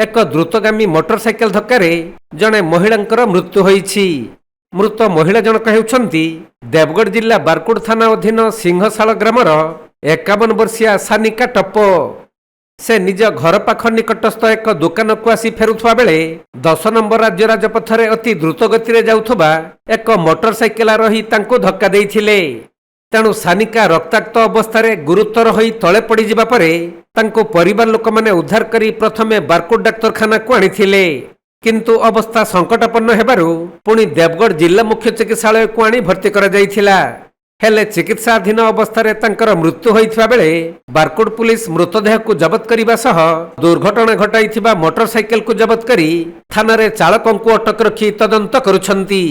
ଏକ ଦ୍ରୁତଗାମୀ ମୋଟରସାଇକେଲ ଧକ୍କାରେ ଜଣେ ମହିଳାଙ୍କର ମୃତ୍ୟୁ ହୋଇଛି। ମୃତ ମହିଳା ଜଣକ ହେଉଛନ୍ତି ଦେବଗଡ଼ ଜିଲ୍ଲା ବାରକୁଡ଼ ଥାନା ଅଧୀନ ସିଂହଶାଳ ଗ୍ରାମର 51 ବର୍ଷିୟା ସାନିକା ଟପ। ସେ ନିଜ ଘର ପାଖ ନିକଟସ୍ଥ ଏକ ଦୋକାନକୁ ଆସି ଫେରୁଥିବା ବେଳେ 10 ନମ୍ବର ରାଜ୍ୟ ରାଜପଥରେ ଅତି ଦ୍ରୁତ ଗତିରେ ଯାଉଥିବା ଏକ ମୋଟରସାଇକେଲ ଆରୋହୀ ତାଙ୍କୁ ଧକ୍କା ଦେଇଥିଲେ। ତେଣୁ ସାନିକା ରକ୍ତାକ୍ତ ଅବସ୍ଥାରେ ଗୁରୁତର ହୋଇ ତଳେ ପଡ଼ିଯିବା ପରେ ତାଙ୍କୁ ପରିବାର ଲୋକମାନେ ଉଦ୍ଧାର କରି ପ୍ରଥମେ ବାରକୁଡ଼ ଡାକ୍ତରଖାନାକୁ ଆଣିଥିଲେ। କିନ୍ତୁ ଅବସ୍ଥା ସଙ୍କଟାପନ୍ନ ହେବାରୁ ପୁଣି ଦେବଗଡ଼ ଜିଲ୍ଲା ମୁଖ୍ୟ ଚିକିତ୍ସାଳୟକୁ ଆଣି ଭର୍ତ୍ତି କରାଯାଇଥିଲା। ହେଲେ ଚିକିତ୍ସାଧୀନ ଅବସ୍ଥାରେ ତାଙ୍କର ମୃତ୍ୟୁ ହୋଇଥିବା ବେଳେ ବାରକୁଡ଼ ପୁଲିସ ମୃତଦେହକୁ ଜବତ କରିବା ସହ ଦୁର୍ଘଟଣା ଘଟାଇଥିବା ମୋଟରସାଇକେଲକୁ ଜବତ କରି ଥାନାରେ ଚାଳକଙ୍କୁ ଅଟକ ରଖି ତଦନ୍ତ କରୁଛନ୍ତି।